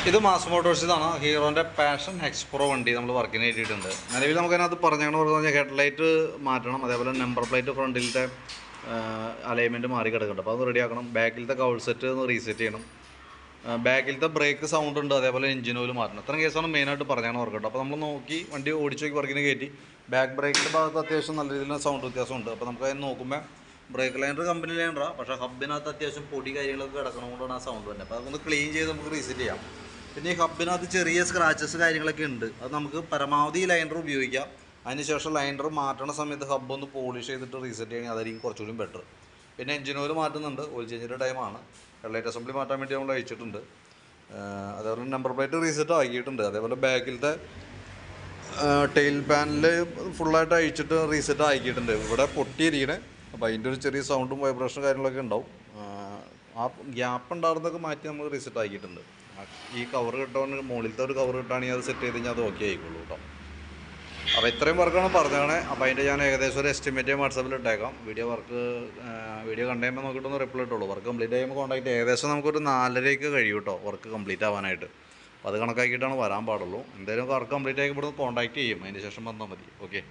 ഇത് mass മോട്ടോഴ്സിതാണ്. ഹീറോൻ്റെ passion എക്സ്പ്രോ വണ്ടി നമ്മൾ വർക്കിന് കയറ്റിയിട്ടുണ്ട്. നിലവിൽ നമുക്കതിനകത്ത് പറഞ്ഞാൽ ഹെഡ്ലൈറ്റ് മാറ്റണം, അതേപോലെ നമ്പർ പ്ലേറ്റ് ഫ്രണ്ടിലത്തെ അലൈൻമെൻറ്റ് മാറി കിടക്കുന്നുണ്ട്, അപ്പോൾ അത് റെഡിയാക്കണം. ബാക്കിലത്തെ കൗൾ സെറ്റ് ഒന്ന് റീസെറ്റ് ചെയ്യണം. ബാക്കിലത്തെ ബ്രേക്ക് സൗണ്ട് ഉണ്ട്, അതേപോലെ എഞ്ചിൻ ഓയിൽ മാറ്റണം. ഇത്രയും കേസാണ് മെയിനായിട്ട് പറഞ്ഞാണ് വർക്കുണ്ട്. അപ്പോൾ നമ്മൾ നോക്കി വണ്ടി ഓടിച്ച് നോക്കി വർക്കിന് കയറ്റി. ബാക്ക് ബ്രേക്കിൻ്റെ ഭാഗത്ത് അത്യാവശ്യം നല്ല രീതിയിൽ സൗണ്ട് വ്യത്യാസമുണ്ട്. അപ്പോൾ നമുക്കത് നോക്കുമ്പോൾ ബ്രേക്ക് ലൈനർ കമ്പനി ലൈനറാണ്, പക്ഷേ ഹബിനകത്ത് അത്യാവശ്യം പൊടി കാര്യങ്ങളൊക്കെ കിടക്കണതുകൊണ്ടാണ് ആ സൗണ്ട് തന്നെ. അപ്പോൾ അതൊന്ന് ക്ലീൻ ചെയ്ത് നമുക്ക് റീസെറ്റ് ചെയ്യാം. പിന്നെ ഈ ഹബിനകത്ത് ചെറിയ സ്ക്രാച്ചസ് കാര്യങ്ങളൊക്കെ ഉണ്ട്, അത് നമുക്ക് പരമാവധി ലൈനർ ഉപയോഗിക്കാം. അതിനുശേഷം ലൈനർ മാറ്റണ സമയത്ത് ഹബ്ബ് ഒന്ന് പോളിഷ് ചെയ്തിട്ട് റീസെറ്റ് ചെയ്യണമെങ്കിൽ അതായിരിക്കും കുറച്ചുകൂടി ബെറ്റർ. പിന്നെ എഞ്ചിൻ ഓയിൽ മാറ്റുന്നുണ്ട്, ഓയിൽ ചേഞ്ചിൻ്റെ ടൈമാണ്. ഹെഡ്ലൈറ്റ് അസംബ്ലി മാറ്റാൻ വേണ്ടി നമ്മൾ അയച്ചിട്ടുണ്ട്. അതേപോലെ നമ്പർ പ്ലേറ്റ് റീസെറ്റ് ആക്കിയിട്ടുണ്ട്. അതേപോലെ ബാക്കിലത്തെ ടെയിൽ പാനൽ ഫുള്ളായിട്ട് അഴിച്ചിട്ട് റീസെറ്റ് ആക്കിയിട്ടുണ്ട്. ഇവിടെ പൊട്ടിയിരിക്കണേ, അപ്പോൾ അതിൻ്റെ ഒരു ചെറിയ സൗണ്ടും വൈബ്രേഷനും കാര്യങ്ങളൊക്കെ ഉണ്ടാവും. ആ ഗ്യാപ്പ് ഉണ്ടാകുന്നതൊക്കെ മാറ്റി നമ്മൾ റീസെറ്റ് ആക്കിയിട്ടുണ്ട്. ഈ കവർ കിട്ടുകയാണെങ്കിൽ മുകളിലത്തെ ഒരു കവർ കിട്ടുകയാണെങ്കിൽ അത് സെറ്റ് ചെയ്ത് കഴിഞ്ഞാൽ അത് ഓക്കെ ആയിക്കോളൂ കേട്ടോ. അപ്പോൾ ഇത്രയും വർക്കാണ് പറഞ്ഞതാണ്. അപ്പോൾ അതിൻ്റെ ഞാൻ ഏകദേശം ഒരു എസ്റ്റിമേറ്റ് വാട്സാപ്പിൽ ഇട്ടേക്കാം. വീഡിയോ കണ്ടു കഴിയുമ്പോൾ നോക്കിയിട്ടൊന്ന് റിപ്ലൈ ഇട്ടുള്ളൂ. വർക്ക് കംപ്ലീറ്റ് ചെയ്യുമ്പോൾ കോൺടാക്ട് ഏകദേശം നമുക്കൊരു 4:30 കഴിയും കേട്ടോ വർക്ക് കംപ്ലീറ്റ് ആവാനായിട്ട്. അപ്പോൾ അത് കണക്കാക്കിയിട്ടാണ് വരാൻ പാടുള്ളൂ. എന്തായാലും വർക്ക് കംപ്ലീറ്റ് ആക്കി ഇവിടുന്ന് കോൺടാക്ട് ചെയ്യും, അതിന് ശേഷം വന്നാൽ മതി. ഓക്കെ.